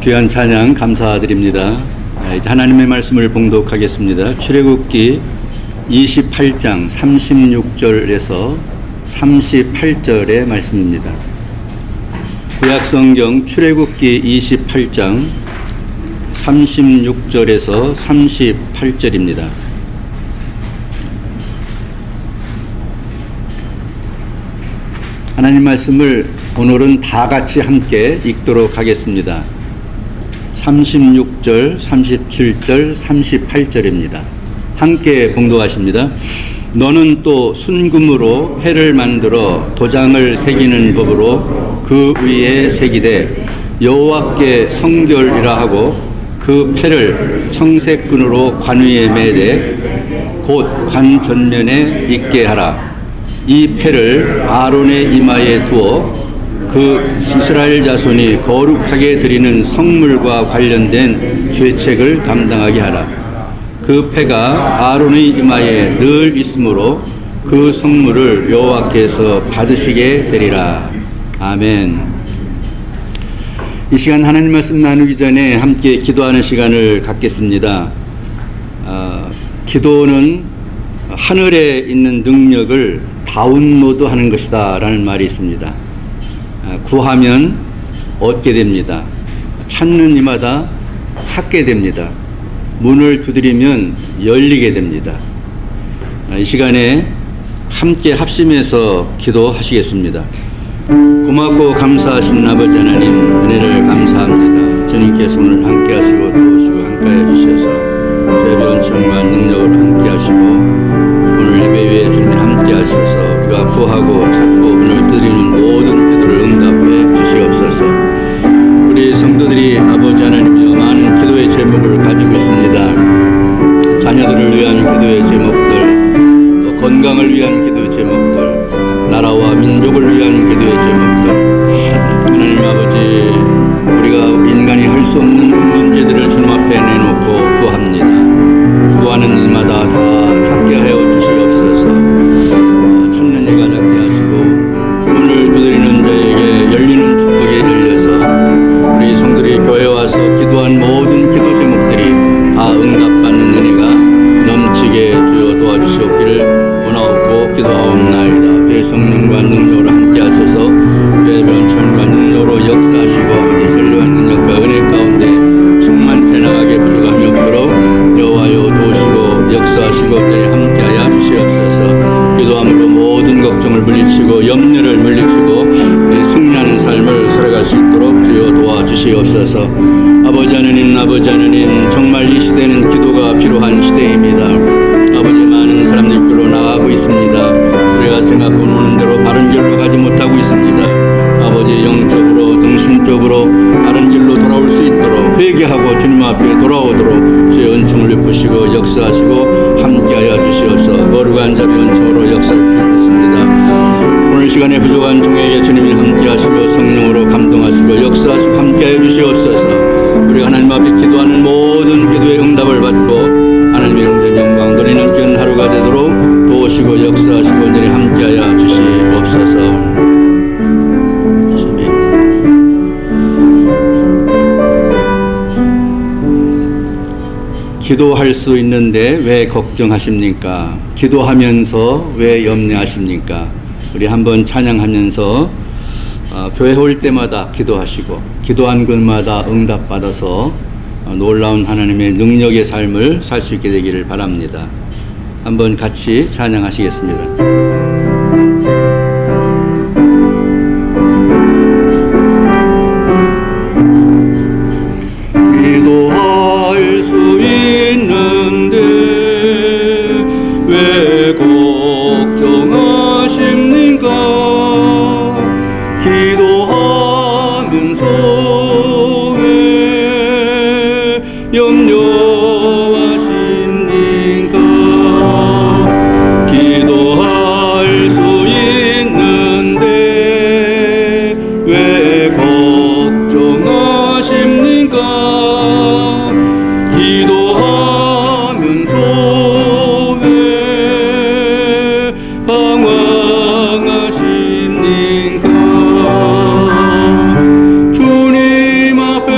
귀한 찬양 감사드립니다. 이제 하나님의 말씀을 봉독하겠습니다. 출애굽기 28장 36절에서 38절의 말씀입니다. 구약성경 출애굽기 28장 36절에서 38절입니다. 하나님 말씀을 오늘은 다 같이 함께 읽도록 하겠습니다. 36절, 37절, 38절입니다. 함께 봉독하십니다. 너는 또 순금으로 패를 만들어 도장을 새기는 법으로 그 위에 새기되 여호와께 성결이라 하고 그 패를 청색끈으로 관 위에 매되 곧 관 전면에 있게 하라. 이 패를 아론의 이마에 두어 그 이스라엘 자손이 거룩하게 드리는 성물과 관련된 죄책을 담당하게 하라. 그 패가 아론의 이마에 늘 있으므로 그 성물을 여호와께서 받으시게 되리라. 아멘. 이 시간 하나님 말씀 나누기 전에 함께 기도하는 시간을 갖겠습니다. 기도는 하늘에 있는 능력을 다운로드하는 것이다 라는 말이 있습니다. 구하면 얻게 됩니다. 찾는 이마다 찾게 됩니다. 문을 두드리면 열리게 됩니다. 이 시간에 함께 합심해서 기도하시겠습니다. 고맙고 감사하신 아버지 하나님, 은혜를 감사합니다. 주님께서 오늘 함께 하시고 도우시고 함께해 주셔서 저희 변천과 능력으로 함께 하시고 오늘 예배위에 주님 함께 하셔서 우리가 구하고 찾고 문을 두드리는 모든 기도를 응답해 주시옵소서. 우리 성도들이 아버지 하나님이여 많은 기도의 제목을 가지고 있습니다. 자녀들을 위한 기도의 제목들, 또 건강을 위한 기도의 제목들, 나라와 민족을 위한 기도의 제목들, 하나님 아버지, 우리가 인간이 할 수 없는 문제들을 주님 앞에 내놓고 구합니다. 구하는 일마다 다 찾게 하여 주시옵소서. 찾는 이가 찾게 하시고 문을 두드리는 자에게 열리는 축복이 열려서 우리 성들이 교회에 와서 기도한 모든 기도 제목들이 다 응답받는 은혜가 넘치게 주여 도와주시옵기를 원하옵고 기도하옵나이다. 주의 성령과 능력으로 함께 하셔서 주의 변천과 능력으로 역사하시고 아버지 선량한 능력과 은혜 가운데 충만케 나가게 부족함이 없도록 여호와여 도우시고 역사하시고 함께하여 주시옵소서. 기도함으로 모든 걱정을 물리치고 염려를 물리치고 승리하는 삶을 살아갈 수 있도록 주여 도와주시옵소서. 아버지 하나님, 정말 이 시대는 기도가 필요한 시대입니다. 아버지, 많은 사람들이 길로 나가고 있습니다. 우리가 생각하고 오는 대로 바른 길로 가지 못하고 있습니다. 아버지, 영적으로 정신적으로 바른 길로 돌아올 수 있도록 회개하고 주님 앞에 돌아오도록 주의 은총을 베푸시고 역사하시고 함께하여 주시옵소서. 거룩한 자비 은총으로 역사해 주시겠습니다. 오늘 시간에 부족한 종에게 주님이 함께하시고 성령으로 감동하시고 역사하시고 함께해 주시옵소서. 우리가 하나님 앞에 기도하는 모든 기도의 응답을 받고 하나님의 영광 영광 돌리는 귀한 하루가 되도록 도우시고 역사하시고 늘 함께하여 주시옵소서. 기도할 수 있는데 왜 걱정하십니까? 기도하면서 왜 염려하십니까? 우리 한번 찬양하면서 교회 올 때마다 기도하시고 기도한 것마다 응답받아서 놀라운 하나님의 능력의 삶을 살 수 있게 되기를 바랍니다. 한번 같이 찬양하시겠습니다. 기도할 수 있는데 왜 걱정하십니까? 기도하면서 왜 염려하십니까? 기도할 수 있는데 왜 걱정하십니까? 기도하면서 왜 방황하십니까? 주님 앞에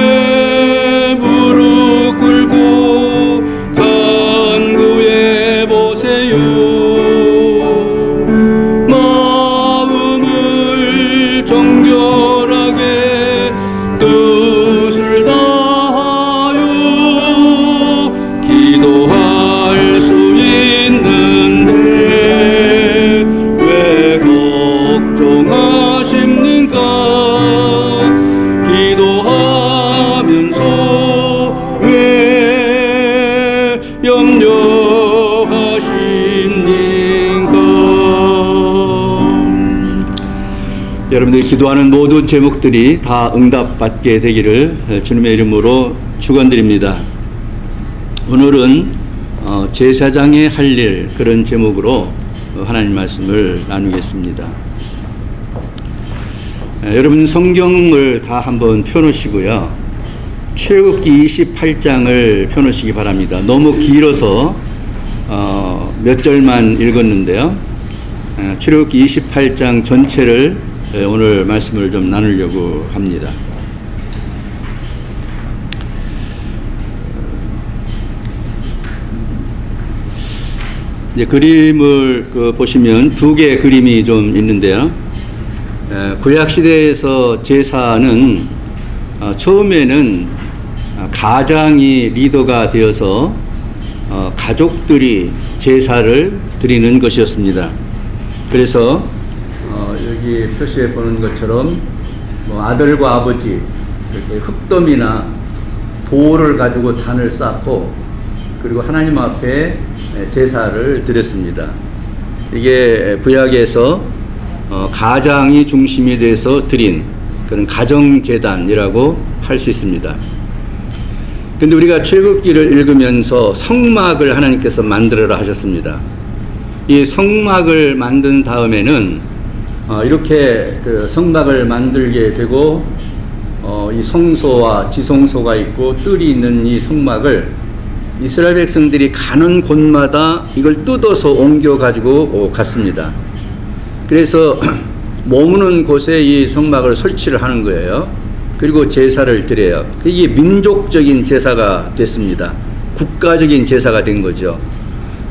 우리 기도하는 모든 제목들이 다 응답받게 되기를 주님의 이름으로 축원드립니다. 오늘은 제사장의 할 일, 그런 제목으로 하나님 말씀을 나누겠습니다. 여러분 성경을 다 한번 펴놓으시고요. 출애굽기 28장을 펴놓으시기 바랍니다. 너무 길어서 몇 절만 읽었는데요. 출애굽기 28장 전체를 오늘 말씀을 좀 나누려고 합니다. 이제 그림을 보시면 두 개의 그림이 좀 있는데요. 구약 시대에서 제사는 처음에는 가장이 리더가 되어서 가족들이 제사를 드리는 것이었습니다. 그래서 여기 표시해 보는 것처럼 아들과 아버지 이렇게 흙더미나 돌을 가지고 단을 쌓고 그리고 하나님 앞에 제사를 드렸습니다. 이게 구약에서 가장이 중심이 돼서 드린 그런 가정제단이라고 할 수 있습니다. 근데 우리가 출애굽기를 읽으면서 성막을 하나님께서 만들어라 하셨습니다. 이 성막을 만든 다음에는 이렇게 그 성막을 만들게 되고 이 성소와 지성소가 있고 뜰이 있는 이 성막을 이스라엘 백성들이 가는 곳마다 이걸 뜯어서 옮겨 가지고 갔습니다. 그래서 머무는 곳에 이 성막을 설치를 하는 거예요. 그리고 제사를 드려요. 이게 민족적인 제사가 됐습니다. 국가적인 제사가 된 거죠.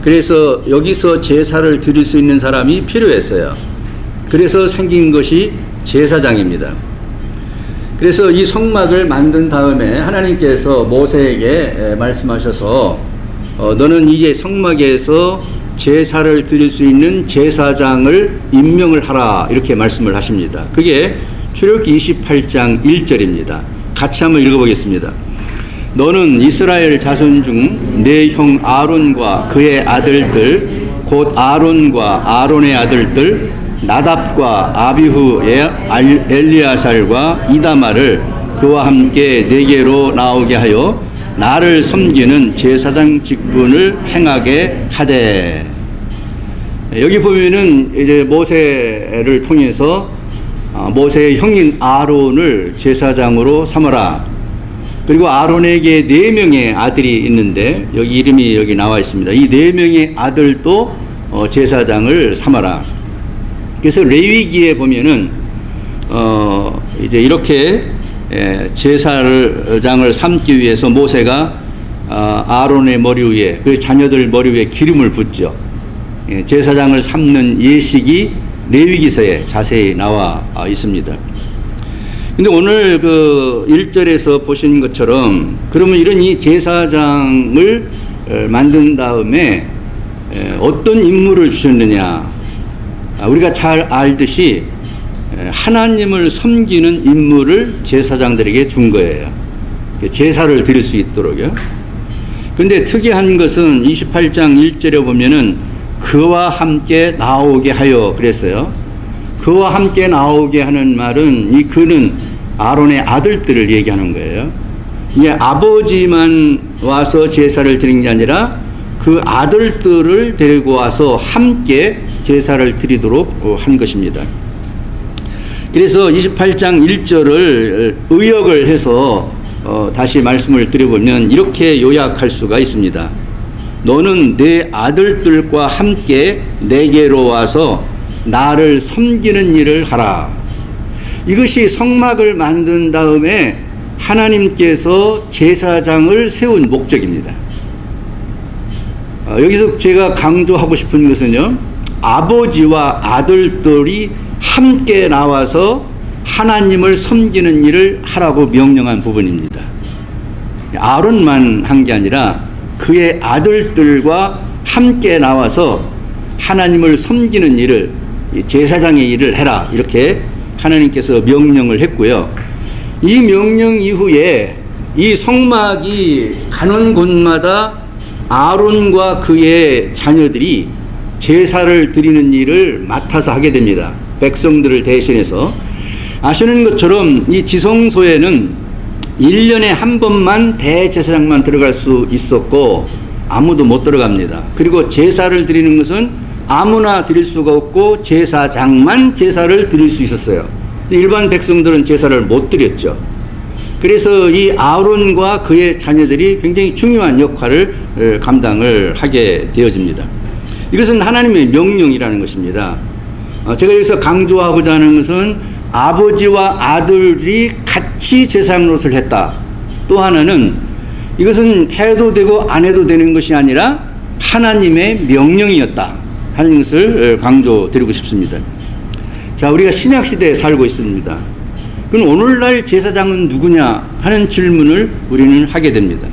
그래서 여기서 제사를 드릴 수 있는 사람이 필요했어요. 그래서 생긴 것이 제사장입니다. 그래서 이 성막을 만든 다음에 하나님께서 모세에게 말씀하셔서 너는 이게 성막에서 제사를 드릴 수 있는 제사장을 임명을 하라, 이렇게 말씀을 하십니다. 그게 출애굽기 28장 1절입니다. 같이 한번 읽어보겠습니다. 너는 이스라엘 자손 중 내 형 아론과 그의 아들들 곧 아론과 아론의 아들들 나답과 아비후의 엘리아살과 이다마를 그와 함께 내게로 나오게 하여 나를 섬기는 제사장 직분을 행하게 하되. 여기 보면은 이제 모세를 통해서 모세의 형인 아론을 제사장으로 삼아라. 그리고 아론에게 4명의 아들이 있는데 여기 이름이 여기 나와 있습니다. 이 4명의 아들도 제사장을 삼아라. 그래서 레위기에 보면은 이제 이렇게 제사장을 삼기 위해서 모세가 아론의 머리 위에 그 자녀들 머리 위에 기름을 붓죠. 제사장을 삼는 예식이 레위기서에 자세히 나와 있습니다. 근데 오늘 그 1절에서 보신 것처럼 그러면 이런 이 제사장을 만든 다음에 어떤 임무를 주셨느냐. 우리가 잘 알듯이 하나님을 섬기는 임무를 제사장들에게 준 거예요. 제사를 드릴 수 있도록요. 근데 특이한 것은 28장 1절에 보면은 그와 함께 나오게 하여 그랬어요. 그와 함께 나오게 하는 말은 이 그는 아론의 아들들을 얘기하는 거예요. 이게 아버지만 와서 제사를 드리는 게 아니라 그 아들들을 데리고 와서 함께 제사를 드리도록 한 것입니다. 그래서 28장 1절을 의역을 해서 다시 말씀을 드려보면 이렇게 요약할 수가 있습니다. 너는 내 아들들과 함께 내게로 와서 나를 섬기는 일을 하라. 이것이 성막을 만든 다음에 하나님께서 제사장을 세운 목적입니다. 여기서 제가 강조하고 싶은 것은요, 아버지와 아들들이 함께 나와서 하나님을 섬기는 일을 하라고 명령한 부분입니다. 아론만 한 게 아니라 그의 아들들과 함께 나와서 하나님을 섬기는 일을, 제사장의 일을 해라, 이렇게 하나님께서 명령을 했고요. 이 명령 이후에 이 성막이 가는 곳마다 아론과 그의 자녀들이 제사를 드리는 일을 맡아서 하게 됩니다. 백성들을 대신해서. 아시는 것처럼 이 지성소에는 1년에 한 번만 대제사장만 들어갈 수 있었고 아무도 못 들어갑니다. 그리고 제사를 드리는 것은 아무나 드릴 수가 없고 제사장만 제사를 드릴 수 있었어요. 일반 백성들은 제사를 못 드렸죠. 그래서 이 아론과 그의 자녀들이 굉장히 중요한 역할을 감당을 하게 되어집니다. 이것은 하나님의 명령이라는 것입니다. 제가 여기서 강조하고자 하는 것은 아버지와 아들이 같이 제사장 노릇을 했다. 또 하나는 이것은 해도 되고 안 해도 되는 것이 아니라 하나님의 명령이었다 하는 것을 강조드리고 싶습니다. 자, 우리가 신약시대에 살고 있습니다. 그럼 오늘날 제사장은 누구냐 하는 질문을 우리는 하게 됩니다.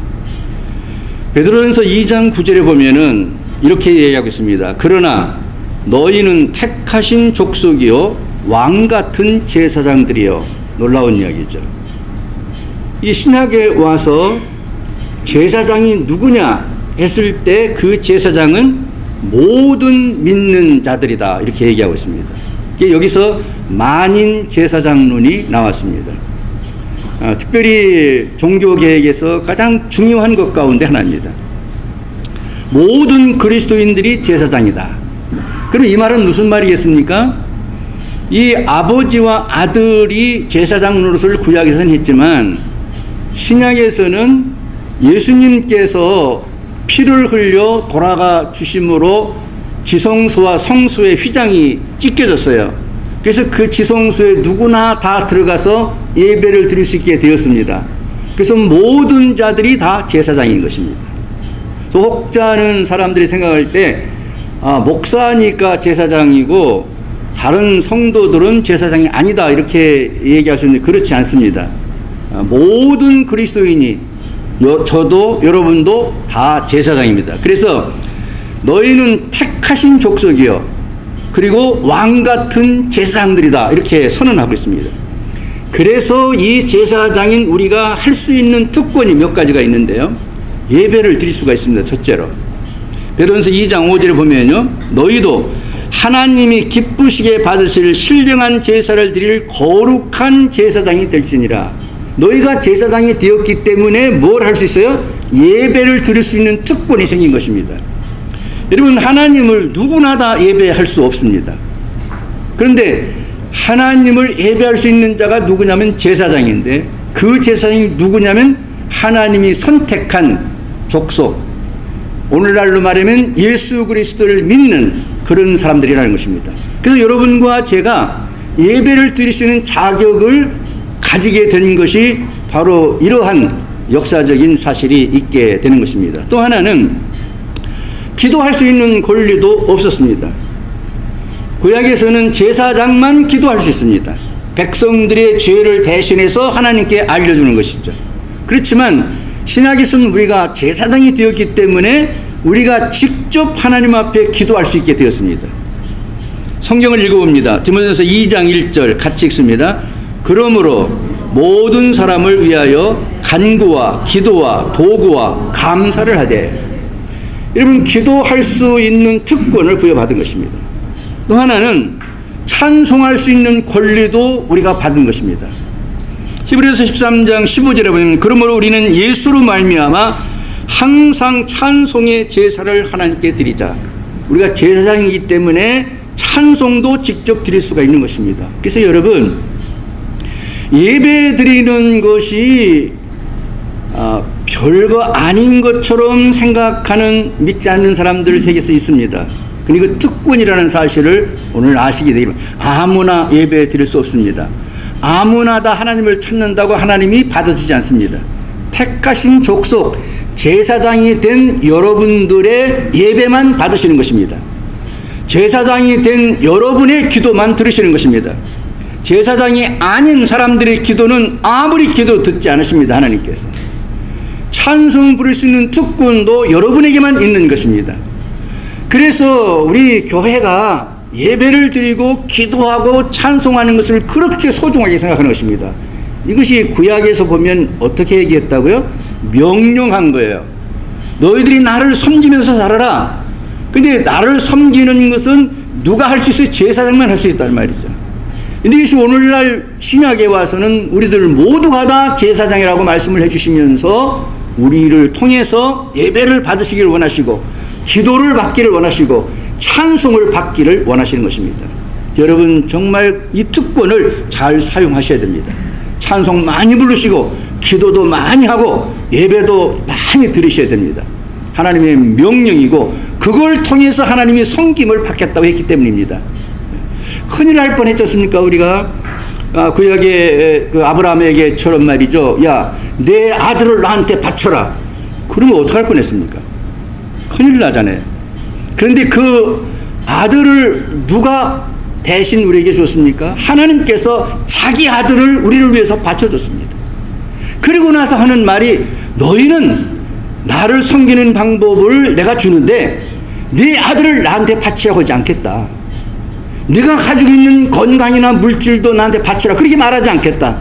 베드로전서 2장 9절에 보면은 이렇게 얘기하고 있습니다. 그러나 너희는 택하신 족속이요 왕같은 제사장들이요. 놀라운 이야기죠. 이 신약에 와서 제사장이 누구냐 했을 때 그 제사장은 모든 믿는 자들이다 이렇게 얘기하고 있습니다. 여기서 만인 제사장론이 나왔습니다. 특별히 종교개혁에서 가장 중요한 것 가운데 하나입니다. 모든 그리스도인들이 제사장이다. 그럼 이 말은 무슨 말이겠습니까? 이 아버지와 아들이 제사장 노릇을 구약에서는 했지만 신약에서는 예수님께서 피를 흘려 돌아가 주심으로 지성소와 성소의 휘장이 찢겨졌어요. 그래서 그 지성소에 누구나 다 들어가서 예배를 드릴 수 있게 되었습니다. 그래서 모든 자들이 다 제사장인 것입니다. 혹자는 사람들이 생각할 때 목사니까 제사장이고 다른 성도들은 제사장이 아니다 이렇게 얘기할 수 있는데 그렇지 않습니다. 모든 그리스도인이 저도 여러분도 다 제사장입니다. 그래서 너희는 택하신 족속이요 그리고 왕같은 제사장들이다 이렇게 선언하고 있습니다. 그래서 이 제사장인 우리가 할 수 있는 특권이 몇 가지가 있는데요. 예배를 드릴 수가 있습니다. 첫째로 베드로전서 2장 5절에 보면요 너희도 하나님이 기쁘시게 받으실 신령한 제사를 드릴 거룩한 제사장이 될지니라. 너희가 제사장이 되었기 때문에 뭘 할 수 있어요? 예배를 드릴 수 있는 특권이 생긴 것입니다. 여러분 하나님을 누구나 다 예배할 수 없습니다. 그런데 하나님을 예배할 수 있는 자가 누구냐면 제사장인데 그 제사장이 누구냐면 하나님이 선택한 족속, 오늘날로 말하면 예수 그리스도를 믿는 그런 사람들이라는 것입니다. 그래서 여러분과 제가 예배를 드릴 수 있는 자격을 가지게 된 것이 바로 이러한 역사적인 사실이 있게 되는 것입니다. 또 하나는 기도할 수 있는 권리도 없었습니다. 구약에서는 제사장만 기도할 수 있습니다. 백성들의 죄를 대신해서 하나님께 알려주는 것이죠. 그렇지만 신약에서는 우리가 제사장이 되었기 때문에 우리가 직접 하나님 앞에 기도할 수 있게 되었습니다. 성경을 읽어봅니다. 디모데전서 2장 1절 같이 읽습니다. 그러므로 모든 사람을 위하여 간구와 기도와 도구와 감사를 하되. 여러분 기도할 수 있는 특권을 부여받은 것입니다. 또 하나는 찬송할 수 있는 권리도 우리가 받은 것입니다. 히브리서 13장 15절에 보면 그러므로 우리는 예수로 말미암아 항상 찬송의 제사를 하나님께 드리자. 우리가 제사장이기 때문에 찬송도 직접 드릴 수가 있는 것입니다. 그래서 여러분 예배 드리는 것이 별거 아닌 것처럼 생각하는 믿지 않는 사람들 세계에서 있습니다. 그리고 특권이라는 사실을 오늘 아시게 되면 아무나 예배 드릴 수 없습니다. 아무나 다 하나님을 찾는다고 하나님이 받아주지 않습니다. 택하신 족속 제사장이 된 여러분들의 예배만 받으시는 것입니다. 제사장이 된 여러분의 기도만 들으시는 것입니다. 제사장이 아닌 사람들의 기도는 아무리 기도 듣지 않으십니다. 하나님께서 찬송 부를 수 있는 특권도 여러분에게만 있는 것입니다. 그래서 우리 교회가 예배를 드리고 기도하고 찬송하는 것을 그렇게 소중하게 생각하는 것입니다. 이것이 구약에서 보면 어떻게 얘기했다고요? 명령한 거예요. 너희들이 나를 섬기면서 살아라. 근데 나를 섬기는 것은 누가 할 수 있어요? 제사장만 할 수 있다는 말이죠. 근데 이것이 오늘날 신약에 와서는 우리들 모두가 다 제사장이라고 말씀을 해주시면서 우리를 통해서 예배를 받으시기를 원하시고 기도를 받기를 원하시고 찬송을 받기를 원하시는 것입니다. 여러분 정말 이 특권을 잘 사용하셔야 됩니다. 찬송 많이 부르시고 기도도 많이 하고 예배도 많이 드리셔야 됩니다. 하나님의 명령이고 그걸 통해서 하나님이 섬김을 받겠다고 했기 때문입니다. 큰일 날 뻔했지 않습니까? 우리가 구약의 그 아브라함에게처럼 말이죠. 야, 내 아들을 나한테 바쳐라. 그러면 어떡할 뻔했습니까? 큰일 나잖아요. 그런데 그 아들을 누가 대신 우리에게 줬습니까? 하나님께서 자기 아들을 우리를 위해서 바쳐줬습니다. 그리고 나서 하는 말이 너희는 나를 섬기는 방법을 내가 주는데 네 아들을 나한테 바치라고 하지 않겠다. 네가 가지고 있는 건강이나 물질도 나한테 바치라 그렇게 말하지 않겠다.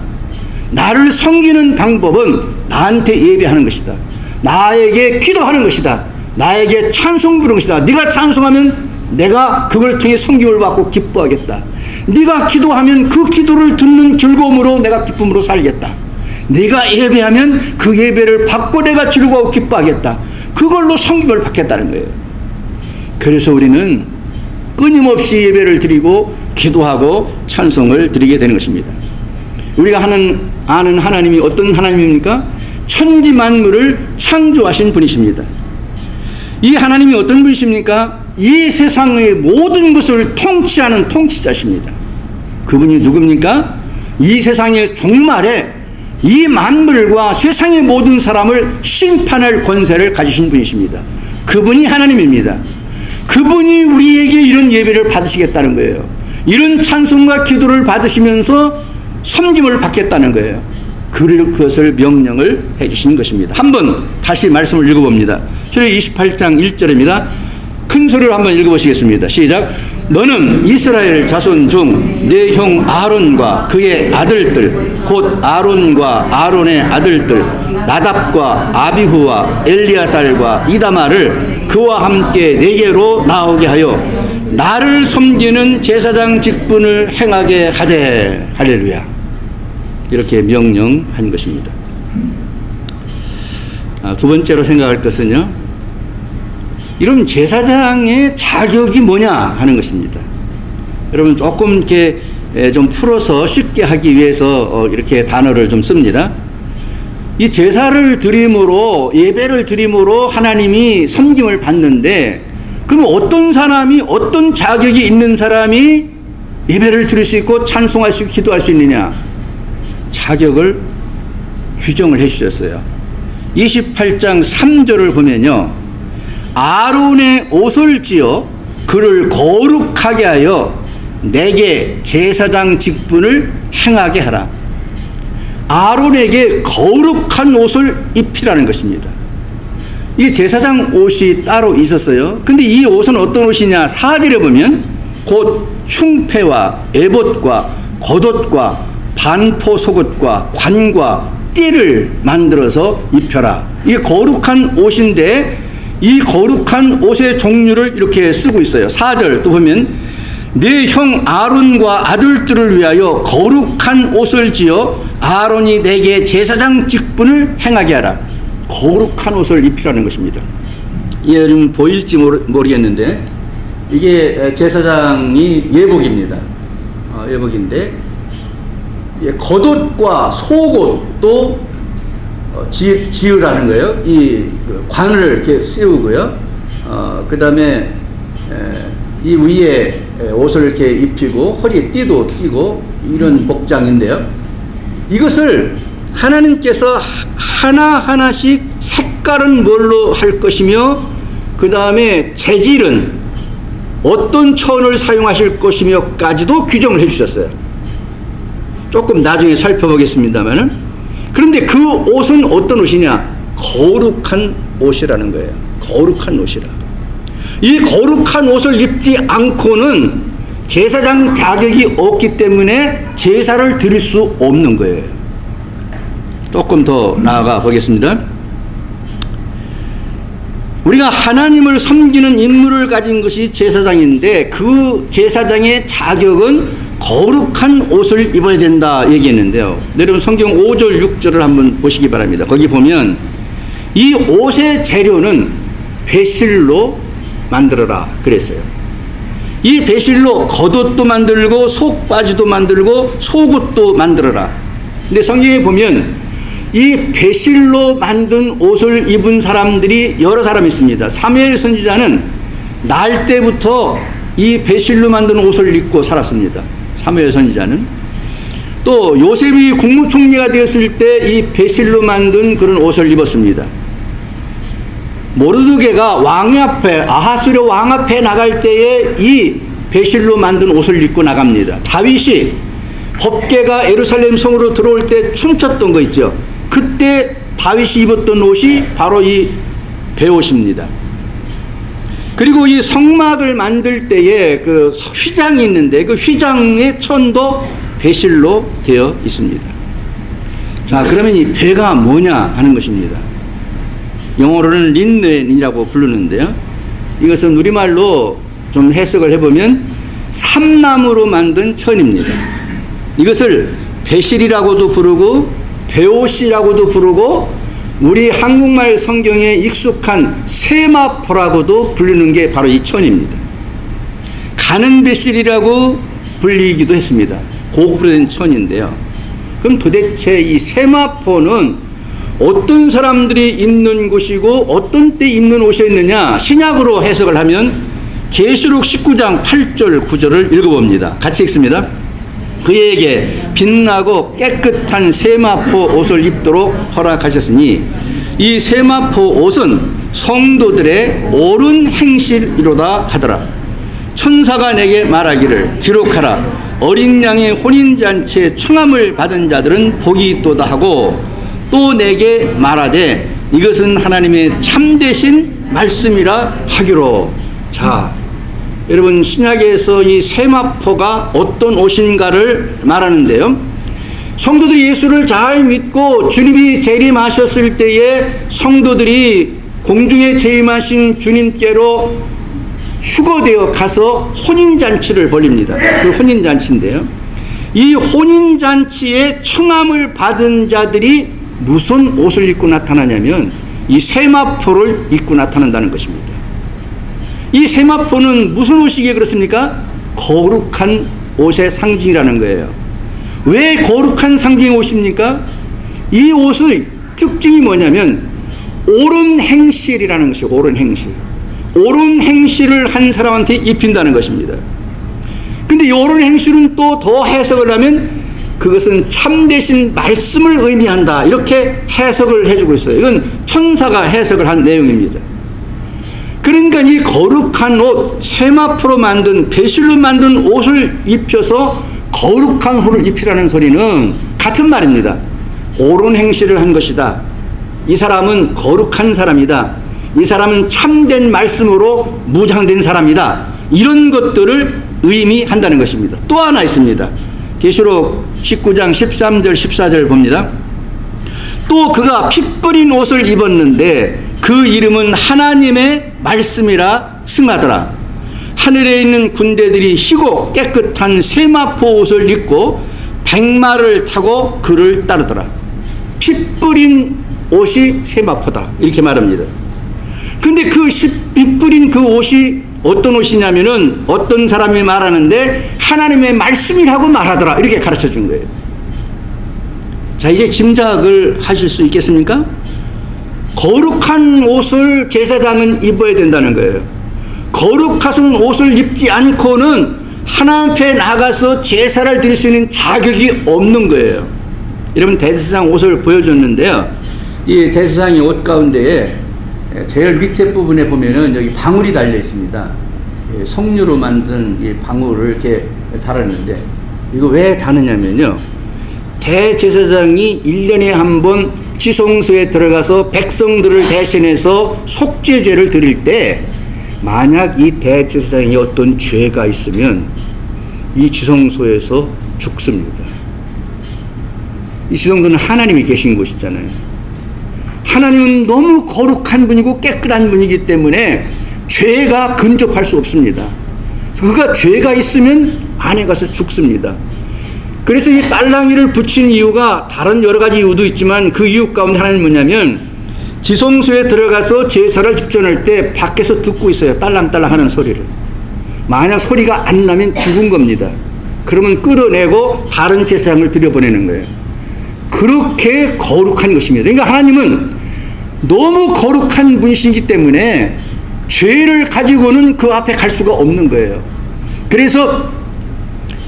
나를 섬기는 방법은 나한테 예배하는 것이다. 나에게 기도하는 것이다. 나에게 찬송 부르는 것이다. 네가 찬송하면 내가 그걸 통해 섬김을 받고 기뻐하겠다. 네가 기도하면 그 기도를 듣는 즐거움으로 내가 기쁨으로 살겠다. 네가 예배하면 그 예배를 받고 내가 즐거워하고 기뻐하겠다. 그걸로 섬김을 받겠다는 거예요. 그래서 우리는 끊임없이 예배를 드리고 기도하고 찬송을 드리게 되는 것입니다. 우리가 아는 하나님이 어떤 하나님입니까? 천지 만물을 창조하신 분이십니다. 이 하나님이 어떤 분이십니까? 이 세상의 모든 것을 통치하는 통치자십니다. 그분이 누굽니까? 이 세상의 종말에 이 만물과 세상의 모든 사람을 심판할 권세를 가지신 분이십니다. 그분이 하나님입니다. 그분이 우리에게 이런 예배를 받으시겠다는 거예요. 이런 찬송과 기도를 받으시면서 섬김을 받겠다는 거예요. 그것을 명령을 해주신 것입니다. 한번 다시 말씀을 읽어봅니다. 출애굽기 28장 1절입니다. 큰 소리로 한번 읽어보시겠습니다. 시작. 너는 이스라엘 자손 중 내 형 아론과 그의 아들들 곧 아론과 아론의 아들들 나답과 아비후와 엘리아살과 이다마를 그와 함께 내게로 나오게 하여 나를 섬기는 제사장 직분을 행하게 하되. 할렐루야. 이렇게 명령한 것입니다. 두 번째로 생각할 것은요, 이런 제사장의 자격이 뭐냐 하는 것입니다. 여러분 조금 이렇게 좀 풀어서 쉽게 하기 위해서 이렇게 단어를 좀 씁니다. 이 제사를 드림으로 예배를 드림으로 하나님이 섬김을 받는데, 그럼 어떤 사람이 어떤 자격이 있는 사람이 예배를 드릴 수 있고 찬송할 수 있고 기도할 수 있느냐, 자격을 규정을 해 주셨어요. 28장 3절을 보면요, 아론의 옷을 지어 그를 거룩하게 하여 내게 제사장 직분을 행하게 하라. 아론에게 거룩한 옷을 입히라는 것입니다. 이 제사장 옷이 따로 있었어요. 근데 이 옷은 어떤 옷이냐, 4절에 보면 곧 흉패와 에봇과 겉옷과 반포 속옷과 관과 띠를 만들어서 입혀라. 이게 거룩한 옷인데 이 거룩한 옷의 종류를 이렇게 쓰고 있어요. 4절 또 보면 네 형 아론과 아들들을 위하여 거룩한 옷을 지어 아론이 내게 제사장 직분을 행하게 하라. 거룩한 옷을 입히라는 것입니다. 이게 여러분 보일지 모르겠는데 이게 제사장이 예복입니다. 예복인데 겉옷과 속옷도 지으라는 거예요. 이 관을 이렇게 씌우고요. 그 다음에 이 위에 옷을 이렇게 입히고 허리에 띠도 띠고 이런 복장인데요. 이것을 하나님께서 하나하나씩 색깔은 뭘로 할 것이며 그 다음에 재질은 어떤 천을 사용하실 것이며까지도 규정을 해주셨어요. 조금 나중에 살펴보겠습니다만은, 그런데 그 옷은 어떤 옷이냐, 거룩한 옷이라는 거예요. 거룩한 옷이라. 이 거룩한 옷을 입지 않고는 제사장 자격이 없기 때문에 제사를 드릴 수 없는 거예요. 조금 더 나아가 보겠습니다. 우리가 하나님을 섬기는 임무를 가진 것이 제사장인데 그 제사장의 자격은 거룩한 옷을 입어야 된다 얘기했는데요. 여러분 성경 5절 6절을 한번 보시기 바랍니다. 거기 보면 이 옷의 재료는 배실로 만들어라 그랬어요. 이 배실로 겉옷도 만들고 속바지도 만들고 속옷도 만들어라. 근데 성경에 보면 이 배실로 만든 옷을 입은 사람들이 여러 사람 있습니다. 사무엘 선지자는 날 때부터 이 배실로 만든 옷을 입고 살았습니다. 사무엘 선지자는. 또 요셉이 국무총리가 되었을 때 이 배실로 만든 그런 옷을 입었습니다. 모르드게가 왕 앞에, 아하수르 왕 앞에 나갈 때에 이 배실로 만든 옷을 입고 나갑니다. 다윗이 법궤가 예루살렘 성으로 들어올 때 춤췄던 거 있죠. 그때 다윗이 입었던 옷이 바로 이 배옷입니다. 그리고 이 성막을 만들 때에 그 휘장이 있는데 그 휘장의 천도 배실로 되어 있습니다. 자, 그러면 이 배가 뭐냐 하는 것입니다. 영어로는 린넨이라고 부르는데요. 이것은 우리말로 좀 해석을 해보면 삼나무로 만든 천입니다. 이것을 배실이라고도 부르고 배옷이라고도 부르고 우리 한국말 성경에 익숙한 세마포라고도 불리는 게 바로 이 천입니다. 가는 배실이라고 불리기도 했습니다. 고급으로 된 천인데요. 그럼 도대체 이 세마포는 어떤 사람들이 입는 곳이고 어떤 때 입는 옷이었느냐, 신약으로 해석을 하면 계시록 19장 8절 9절을 읽어봅니다. 같이 읽습니다. 그에게 빛나고 깨끗한 세마포 옷을 입도록 허락하셨으니 이 세마포 옷은 성도들의 옳은 행실이로다 하더라. 천사가 내게 말하기를 기록하라. 어린 양의 혼인잔치에 청함을 받은 자들은 복이 있도다 하고 또 내게 말하되 이것은 하나님의 참되신 말씀이라 하기로. 자, 여러분 신약에서 이 세마포가 어떤 옷인가를 말하는데요. 성도들이 예수를 잘 믿고 주님이 재림하셨을 때에 성도들이 공중에 재림하신 주님께로 휴거되어 가서 혼인잔치를 벌립니다. 그 혼인잔치인데요. 이 혼인잔치에 청함을 받은 자들이 무슨 옷을 입고 나타나냐면 이 세마포를 입고 나타난다는 것입니다. 이 세마포는 무슨 옷이기에 그렇습니까? 거룩한 옷의 상징이라는 거예요. 왜 거룩한 상징의 옷입니까? 이 옷의 특징이 뭐냐면 옳은 행실이라는 것이에요. 옳은 행실. 옳은 행실을 한 사람한테 입힌다는 것입니다. 근데 이 옳은 행실은 또 더 해석을 하면 그것은 참되신 말씀을 의미한다. 이렇게 해석을 해주고 있어요. 이건 천사가 해석을 한 내용입니다. 그러니까 이 거룩한 옷, 세마포로 만든 배실로 만든 옷을 입혀서 거룩한 옷을 입히라는 소리는 같은 말입니다. 옳은 행실을 한 것이다. 이 사람은 거룩한 사람이다. 이 사람은 참된 말씀으로 무장된 사람이다. 이런 것들을 의미한다는 것입니다. 또 하나 있습니다. 계시록 19장 13절 14절 봅니다. 또 그가 피 뿌린 옷을 입었는데 그 이름은 하나님의 말씀이라 칭하더라. 하늘에 있는 군대들이 희고 깨끗한 세마포 옷을 입고 백마를 타고 그를 따르더라. 피 뿌린 옷이 세마포다. 이렇게 말합니다. 근데 그 피 뿌린 그 옷이 어떤 옷이냐면은 어떤 사람이 말하는데 하나님의 말씀이라고 말하더라. 이렇게 가르쳐 준 거예요. 자, 이제 짐작을 하실 수 있겠습니까? 거룩한 옷을 제사장은 입어야 된다는 거예요. 거룩한 옷을 입지 않고는 하나님 앞에 나가서 제사를 드릴 수 있는 자격이 없는 거예요. 여러분 대제사장 옷을 보여줬는데요. 이 대제사장의 옷 가운데에 제일 밑에 부분에 보면은 여기 방울이 달려 있습니다. 석류로 만든 이 방울을 이렇게 달았는데 이거 왜 다느냐면요. 대제사장이 1년에 한 번 지성소에 들어가서 백성들을 대신해서 속죄제를 드릴 때 만약 이 대제사장이 어떤 죄가 있으면 이 지성소에서 죽습니다. 이 지성소는 하나님이 계신 곳이잖아요. 하나님은 너무 거룩한 분이고 깨끗한 분이기 때문에 죄가 근접할 수 없습니다. 그가 죄가 있으면 안에 가서 죽습니다. 그래서 이 딸랑이를 붙인 이유가 다른 여러 가지 이유도 있지만 그 이유 가운데 하나는 뭐냐면 지성소에 들어가서 제사를 집전할 때 밖에서 듣고 있어요. 딸랑딸랑 하는 소리를. 만약 소리가 안 나면 죽은 겁니다. 그러면 끌어내고 다른 제사장을 들여보내는 거예요. 그렇게 거룩한 것입니다. 그러니까 하나님은 너무 거룩한 분이시기 때문에 죄를 가지고는 그 앞에 갈 수가 없는 거예요. 그래서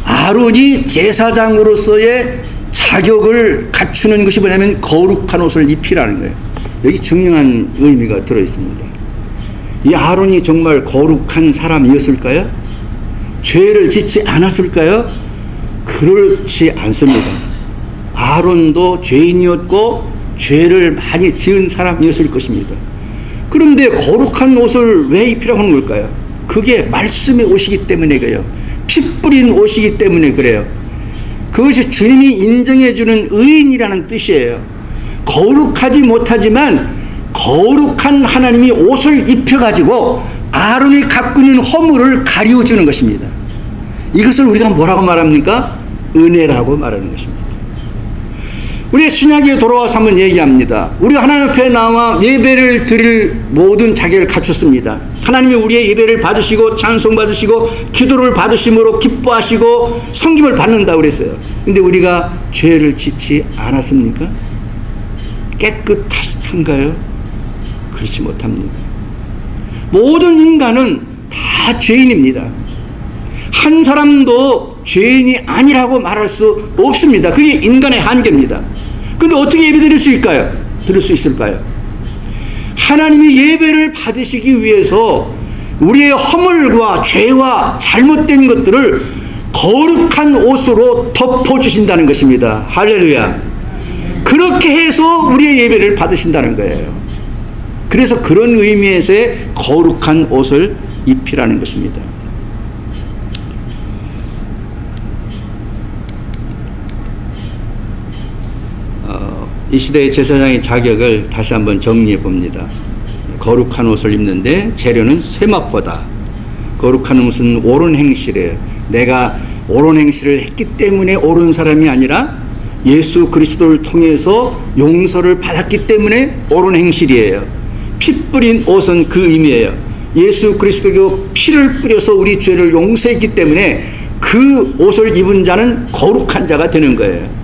아론이 제사장으로서의 자격을 갖추는 것이 뭐냐면 거룩한 옷을 입히라는 거예요. 여기 중요한 의미가 들어있습니다. 이 아론이 정말 거룩한 사람이었을까요? 죄를 짓지 않았을까요? 그렇지 않습니다. 아론도 죄인이었고 죄를 많이 지은 사람이었을 것입니다. 그런데 거룩한 옷을 왜 입히라고 하는 걸까요? 그게 말씀의 옷이기 때문에 그래요. 피 뿌린 옷이기 때문에 그래요. 그것이 주님이 인정해주는 의인이라는 뜻이에요. 거룩하지 못하지만 거룩한 하나님이 옷을 입혀가지고 아론이 갖고 있는 허물을 가리워주는 것입니다. 이것을 우리가 뭐라고 말합니까? 은혜라고 말하는 것입니다. 우리 신약에 돌아와서 한번 얘기합니다. 우리가 하나님 앞에 나와 예배를 드릴 모든 자격을 갖췄습니다. 하나님이 우리의 예배를 받으시고 찬송 받으시고 기도를 받으심으로 기뻐하시고 섬김을 받는다고 그랬어요. 근데 우리가 죄를 짓지 않았습니까? 깨끗한가요? 그렇지 못합니다. 모든 인간은 다 죄인입니다. 한 사람도 죄인이 아니라고 말할 수 없습니다. 그게 인간의 한계입니다. 그런데 어떻게 예배 드릴 수 있을까요? 드릴 수 있을까요? 하나님이 예배를 받으시기 위해서 우리의 허물과 죄와 잘못된 것들을 거룩한 옷으로 덮어주신다는 것입니다. 할렐루야. 그렇게 해서 우리의 예배를 받으신다는 거예요. 그래서 그런 의미에서의 거룩한 옷을 입히라는 것입니다. 이 시대의 제사장의 자격을 다시 한번 정리해 봅니다. 거룩한 옷을 입는데 재료는 세마포다. 거룩한 옷은 옳은 행실이에요. 내가 옳은 행실을 했기 때문에 옳은 사람이 아니라 예수 그리스도를 통해서 용서를 받았기 때문에 옳은 행실이에요. 피 뿌린 옷은 그 의미예요. 예수 그리스도의 피를 뿌려서 우리 죄를 용서했기 때문에 그 옷을 입은 자는 거룩한 자가 되는 거예요.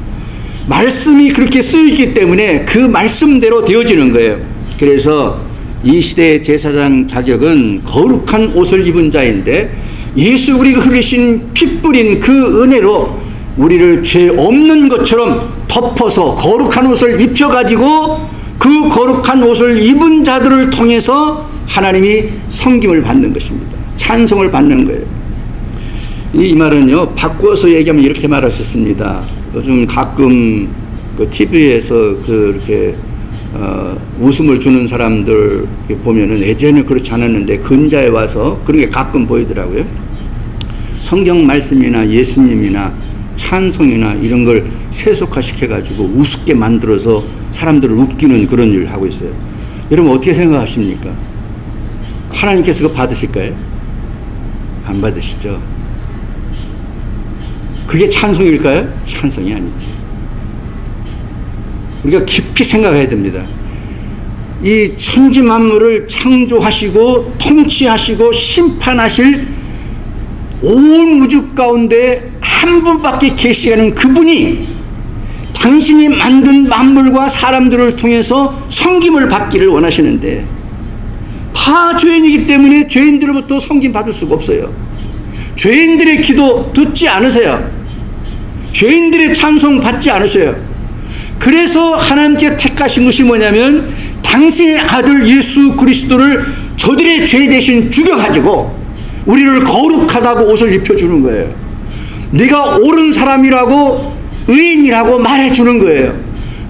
말씀이 그렇게 쓰이기 때문에 그 말씀대로 되어지는 거예요. 그래서 이 시대의 제사장 자격은 거룩한 옷을 입은 자인데 예수 그리스도가 흘리신 피 뿌린 그 은혜로 우리를 죄 없는 것처럼 덮어서 거룩한 옷을 입혀가지고 그 거룩한 옷을 입은 자들을 통해서 하나님이 섬김을 받는 것입니다. 찬송을 받는 거예요. 이 말은요, 바꾸어서 얘기하면 이렇게 말할 수 있습니다. 요즘 가끔 그 TV에서 그렇게 웃음을 주는 사람들 보면은 예전에 그렇지 않았는데 근자에 와서 그런 게 가끔 보이더라고요. 성경 말씀이나 예수님이나 찬송이나 이런 걸 세속화시켜가지고 우습게 만들어서 사람들을 웃기는 그런 일을 하고 있어요. 여러분 어떻게 생각하십니까? 하나님께서 그거 받으실까요? 안 받으시죠? 그게 찬송일까요? 찬송이 아니지. 우리가 깊이 생각해야 됩니다. 이 천지 만물을 창조하시고 통치하시고 심판하실 온 우주 가운데 한 분밖에 계시는 그분이 당신이 만든 만물과 사람들을 통해서 섬김을 받기를 원하시는데 다 죄인이기 때문에 죄인들로부터 섬김 받을 수가 없어요. 죄인들의 기도 듣지 않으세요. 죄인들의 찬송 받지 않으셔요. 그래서 하나님께 택하신 것이 뭐냐면 당신의 아들 예수 그리스도를 저들의 죄 대신 죽여가지고 우리를 거룩하다고 옷을 입혀주는 거예요. 네가 옳은 사람이라고 의인이라고 말해주는 거예요.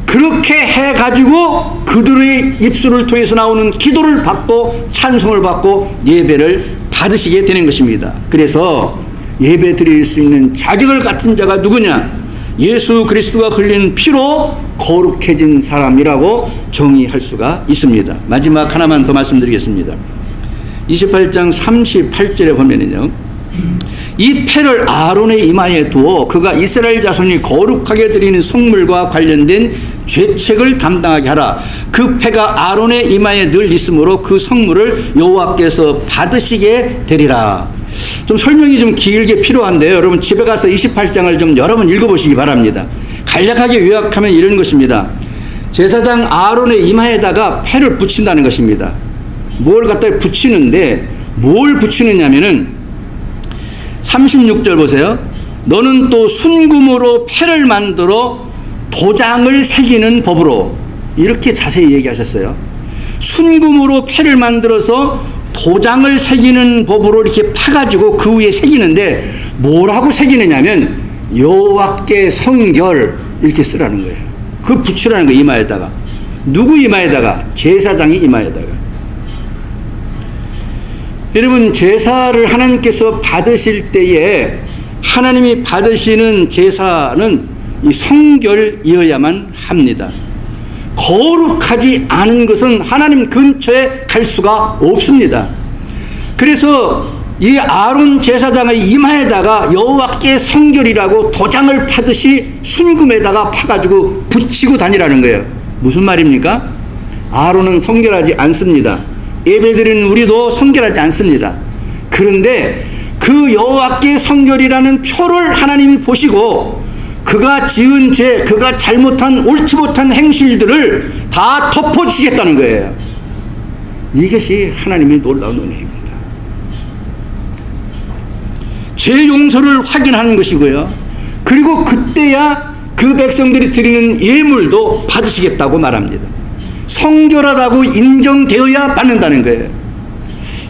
그렇게 해가지고 그들의 입술을 통해서 나오는 기도를 받고 찬송을 받고 예배를 받으시게 되는 것입니다. 그래서 예배 드릴 수 있는 자격을 갖춘 자가 누구냐? 예수 그리스도가 흘린 피로 거룩해진 사람이라고 정의할 수가 있습니다. 마지막 하나만 더 말씀드리겠습니다. 28장 38절에 보면은요, 이 패를 아론의 이마에 두어 그가 이스라엘 자손이 거룩하게 드리는 성물과 관련된 죄책을 감당하게 하라. 그 패가 아론의 이마에 늘 있으므로 그 성물을 여호와께서 받으시게 되리라. 좀 설명이 좀 길게 필요한데요. 여러분 집에 가서 28장을 좀 여러 번 읽어보시기 바랍니다. 간략하게 요약하면 이런 것입니다. 제사장 아론의 이마에다가 패를 붙인다는 것입니다. 뭘 갖다 붙이는데 뭘 붙이느냐면은 36절 보세요. 너는 또 순금으로 패를 만들어 도장을 새기는 법으로, 이렇게 자세히 얘기하셨어요. 순금으로 패를 만들어서 도장을 새기는 법으로 이렇게 파가지고 그 위에 새기는데 뭐라고 새기느냐면 여호와께 성결 이렇게 쓰라는 거예요. 그걸 붙이라는 거예요. 이마에다가. 누구 이마에다가? 제사장이 이마에다가. 여러분 제사를 하나님께서 받으실 때에 하나님이 받으시는 제사는 이 성결이어야만 합니다. 거룩하지 않은 것은 하나님 근처에 갈 수가 없습니다. 그래서 이 아론 제사장의 이마에다가 여호와께 성결이라고 도장을 파듯이 순금에다가 파가지고 붙이고 다니라는 거예요. 무슨 말입니까? 아론은 성결하지 않습니다. 예배드리는 우리도 성결하지 않습니다. 그런데 그 여호와께 성결이라는 표를 하나님이 보시고 그가 지은 죄, 그가 잘못한 옳지 못한 행실들을 다 덮어주시겠다는 거예요. 이것이 하나님의 놀라운 은혜입니다. 죄 용서를 확인하는 것이고요. 그리고 그때야 그 백성들이 드리는 예물도 받으시겠다고 말합니다. 성결하다고 인정되어야 받는다는 거예요.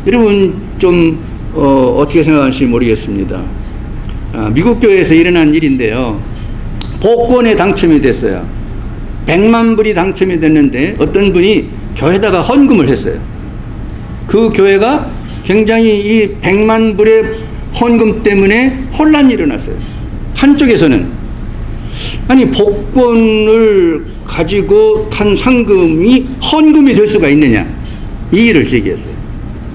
여러분 좀 어떻게 생각하실지 모르겠습니다. 미국 교회에서 일어난 일인데요. 복권에 당첨이 됐어요. 100만 불이 당첨이 됐는데 어떤 분이 교회에다가 헌금을 했어요. 그 교회가 굉장히 이 100만 불의 헌금 때문에 혼란이 일어났어요. 한쪽에서는 아니 복권을 가지고 탄 상금이 헌금이 될 수가 있느냐, 이 일을 제기했어요.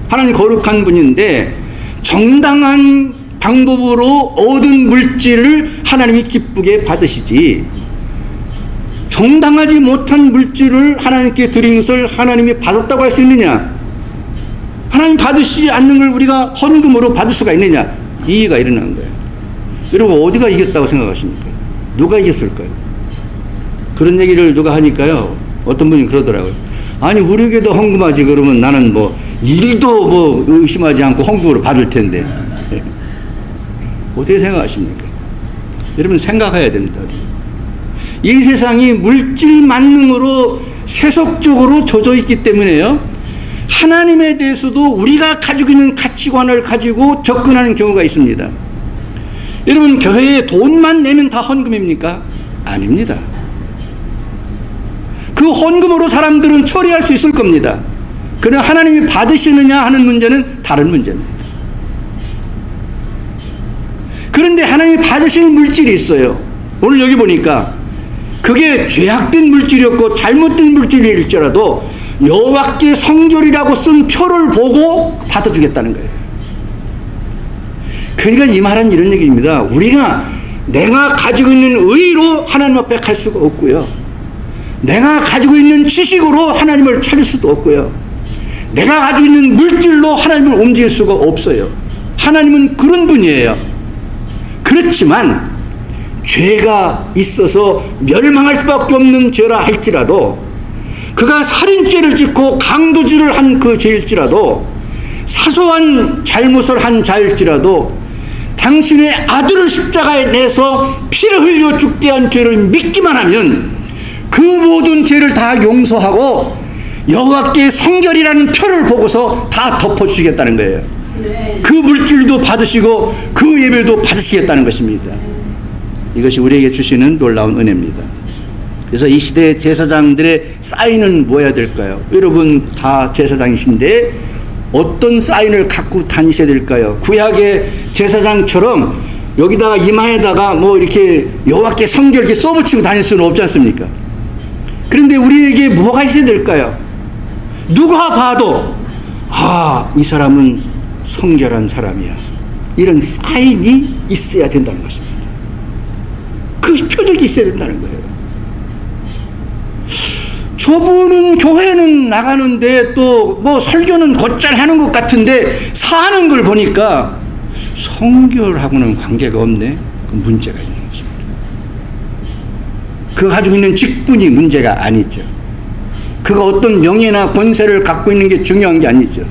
하나님 거룩한 분인데 정당한 방법으로 얻은 물질을 하나님이 기쁘게 받으시지 정당하지 못한 물질을 하나님께 드린 것을 하나님이 받았다고 할 수 있느냐, 하나님 받으시지 않는 걸 우리가 헌금으로 받을 수가 있느냐, 이의가 일어나는 거예요. 여러분 어디가 이겼다고 생각하십니까? 누가 이겼을까요? 그런 얘기를 누가 하니까요, 어떤 분이 그러더라고요. 아니 우리 교회도 헌금하지 그러면 나는 뭐 일도 뭐 의심하지 않고 헌금으로 받을 텐데. 어떻게 생각하십니까? 여러분 생각해야 됩니다. 이 세상이 물질 만능으로 세속적으로 젖어 있기 때문에요, 하나님에 대해서도 우리가 가지고 있는 가치관을 가지고 접근하는 경우가 있습니다. 여러분 교회에 돈만 내면 다 헌금입니까? 아닙니다. 그 헌금으로 사람들은 처리할 수 있을 겁니다. 그러나 하나님이 받으시느냐 하는 문제는 다른 문제입니다. 그런데 하나님이 받으시는 물질이 있어요. 오늘 여기 보니까 그게 죄악된 물질이었고 잘못된 물질일지라도 여호와께 성결이라고 쓴 표를 보고 받아주겠다는 거예요. 그러니까 이 말은 이런 얘기입니다. 우리가 내가 가지고 있는 의로 하나님 앞에 갈 수가 없고요, 내가 가지고 있는 지식으로 하나님을 찾을 수도 없고요, 내가 가지고 있는 물질로 하나님을 옮길 수가 없어요. 하나님은 그런 분이에요. 그렇지만 죄가 있어서 멸망할 수밖에 없는 죄라 할지라도, 그가 살인죄를 짓고 강도질을 한 그 죄일지라도, 사소한 잘못을 한 자일지라도 당신의 아들을 십자가에 내서 피를 흘려 죽게 한 죄를 믿기만 하면 그 모든 죄를 다 용서하고 여호와께 성결이라는 표를 보고서 다 덮어주시겠다는 거예요. 그 물질도 받으시고 그 예배도 받으시겠다는 것입니다. 이것이 우리에게 주시는 놀라운 은혜입니다. 그래서 이 시대의 제사장들의 사인은 뭐여야 될까요? 여러분 다 제사장이신데 어떤 사인을 갖고 다니셔야 될까요? 구약의 제사장처럼 여기다가 이마에다가 뭐 이렇게 여호와께 성결 이렇게 써붙이고 다닐 수는 없지 않습니까? 그런데 우리에게 뭐가 있어야 될까요? 누가 봐도 이 사람은 성결한 사람이야, 이런 사인이 있어야 된다는 것입니다. 그 표적이 있어야 된다는 거예요. 저분은 교회는 나가는데 또 뭐 설교는 곧잘 하는 것 같은데 사는 걸 보니까 성결하고는 관계가 없네. 그 문제가 있는 것입니다. 그 가지고 있는 직분이 문제가 아니죠. 그가 어떤 명예나 권세를 갖고 있는 게 중요한 게 아니죠.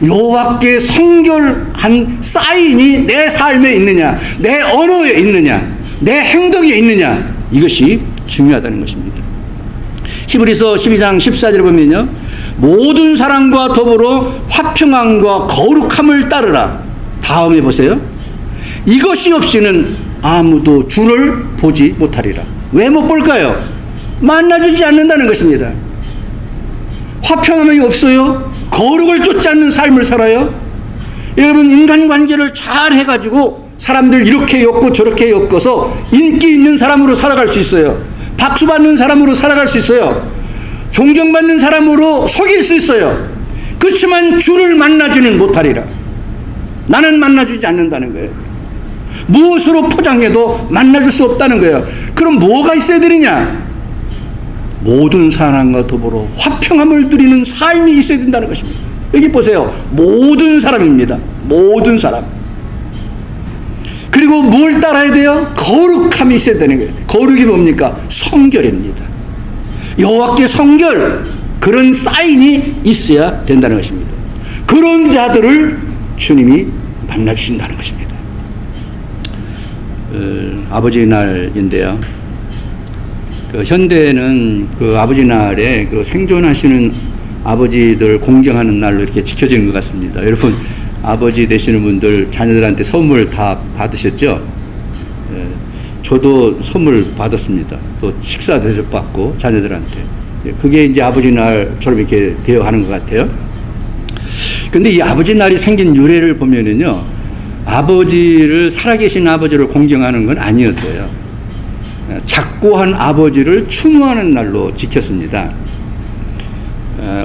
여호와께 성결한 사인이 내 삶에 있느냐, 내 언어에 있느냐, 내 행동에 있느냐, 이것이 중요하다는 것입니다. 히브리서 12장 14절에 보면요, 모든 사람과 더불어 화평함과 거룩함을 따르라. 다음에 보세요. 이것이 없이는 아무도 주를 보지 못하리라. 왜 못 볼까요? 만나주지 않는다는 것입니다. 화평함이 없어요. 거룩을 쫓지 않는 삶을 살아요. 여러분, 인간관계를 잘 해가지고 사람들 이렇게 엮고 저렇게 엮어서 인기 있는 사람으로 살아갈 수 있어요. 박수받는 사람으로 살아갈 수 있어요. 존경받는 사람으로 속일 수 있어요. 그렇지만 주를 만나지는 못하리라. 나는 만나주지 않는다는 거예요. 무엇으로 포장해도 만나줄 수 없다는 거예요. 그럼 뭐가 있어야 되느냐? 모든 사람과 더불어 화평함을 누리는 삶이 있어야 된다는 것입니다. 여기 보세요. 모든 사람입니다. 모든 사람. 그리고 뭘 따라야 돼요? 거룩함이 있어야 되는 거예요. 거룩이 뭡니까? 성결입니다. 여호와께 성결, 그런 사인이 있어야 된다는 것입니다. 그런 자들을 주님이 만나주신다는 것입니다. 아버지 날인데요, 현대는 그 아버지 날에 그 생존하시는 아버지들 공경하는 날로 이렇게 지켜지는 것 같습니다. 여러분, 아버지 되시는 분들 자녀들한테 선물 다 받으셨죠? 저도 선물 받았습니다. 또 식사 대접받고 자녀들한테. 그게 이제 아버지 날처럼 이렇게 되어가는 것 같아요. 근데 이 아버지 날이 생긴 유래를 보면은요, 아버지를, 살아계신 아버지를 공경하는 건 아니었어요. 작고한 아버지를 추모하는 날로 지켰습니다.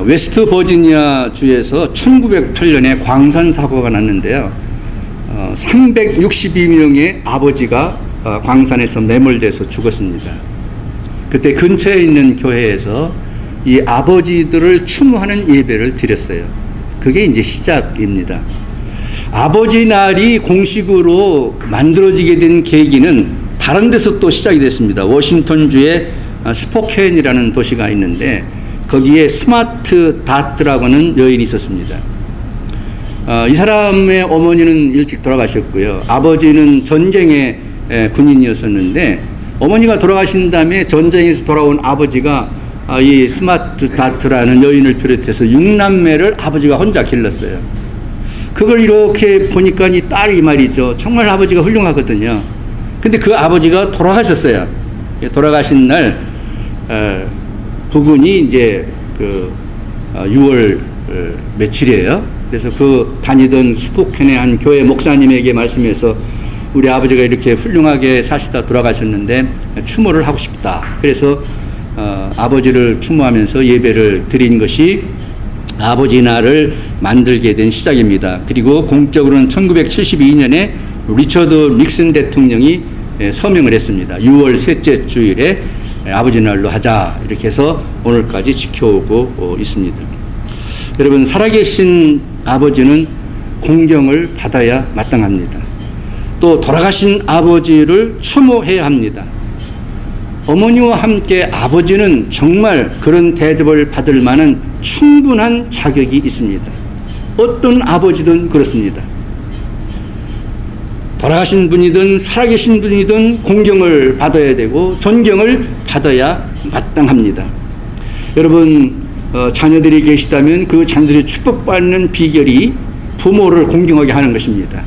웨스트 버지니아 주에서 1908년에 광산 사고가 났는데요. 362명의 아버지가 광산에서 매몰돼서 죽었습니다. 그때 근처에 있는 교회에서 이 아버지들을 추모하는 예배를 드렸어요. 그게 이제 시작입니다. 아버지 날이 공식으로 만들어지게 된 계기는 다른 데서 또 시작이 됐습니다. 워싱턴주에 스포켄이라는 도시가 있는데 거기에 스마트 다트라고는 여인이 있었습니다. 이 사람의 어머니는 일찍 돌아가셨고요. 아버지는 전쟁의 군인이었었는데 어머니가 돌아가신 다음에 전쟁에서 돌아온 아버지가 이 스마트 다트라는 여인을 비롯해서 6남매를 아버지가 혼자 길렀어요. 그걸 이렇게 보니까 이 딸이 말이죠. 정말 아버지가 훌륭하거든요. 근데 그 아버지가 돌아가셨어요. 돌아가신 날 부근이 이제 그 6월 며칠이에요. 그래서 그 다니던 스포켄의 한 교회 목사님에게 말씀해서 우리 아버지가 이렇게 훌륭하게 사시다 돌아가셨는데 추모를 하고 싶다. 그래서 아버지를 추모하면서 예배를 드린 것이 아버지 날을 만들게 된 시작입니다. 그리고 공적으로는 1972년에 리처드 닉슨 대통령이 서명을 했습니다. 6월 셋째 주일에 아버지 날로 하자, 이렇게 해서 오늘까지 지켜오고 있습니다. 여러분, 살아계신 아버지는 공경을 받아야 마땅합니다. 또 돌아가신 아버지를 추모해야 합니다. 어머니와 함께 아버지는 정말 그런 대접을 받을 만한 충분한 자격이 있습니다. 어떤 아버지든 그렇습니다. 돌아가신 분이든 살아계신 분이든 공경을 받아야 되고 존경을 받아야 마땅합니다. 여러분, 자녀들이 계시다면 그 자녀들이 축복받는 비결이 부모를 공경하게 하는 것입니다.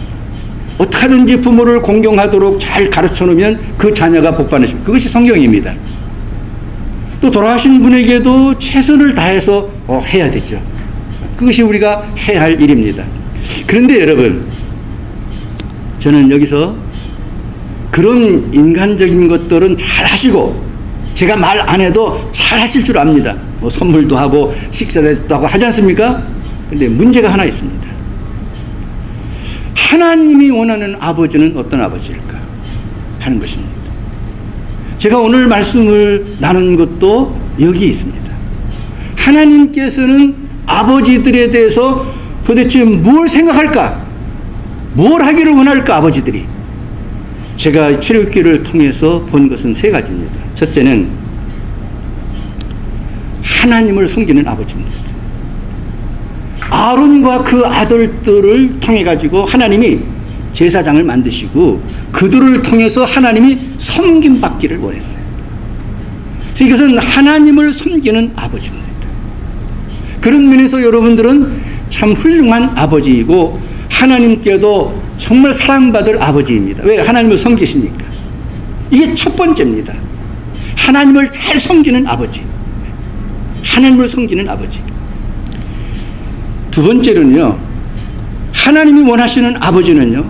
어떻게 하든지 부모를 공경하도록 잘 가르쳐 놓으면 그 자녀가 복받는 것입니다. 그것이 성경입니다. 또 돌아가신 분에게도 최선을 다해서 해야 되죠. 그것이 우리가 해야 할 일입니다. 그런데 여러분, 저는 여기서 그런 인간적인 것들은 잘 하시고, 제가 말 안 해도 잘 하실 줄 압니다. 뭐 선물도 하고 식사도 하고 하지 않습니까? 근데 문제가 하나 있습니다. 하나님이 원하는 아버지는 어떤 아버지일까 하는 것입니다. 제가 오늘 말씀을 나눈 것도 여기 있습니다. 하나님께서는 아버지들에 대해서 도대체 뭘 생각할까? 뭘 하기를 원할까, 아버지들이? 제가 출애굽기를 통해서 본 것은 세 가지입니다. 첫째는 하나님을 섬기는 아버지입니다. 아론과 그 아들들을 통해 가지고 하나님이 제사장을 만드시고 그들을 통해서 하나님이 섬김받기를 원했어요. 그래서 이것은 하나님을 섬기는 아버지입니다. 그런 면에서 여러분들은 참 훌륭한 아버지이고 하나님께도 정말 사랑받을 아버지입니다. 왜? 하나님을 섬기시니까. 이게 첫 번째입니다. 하나님을 잘 섬기는 아버지. 하나님을 섬기는 아버지. 두 번째는요, 하나님이 원하시는 아버지는요,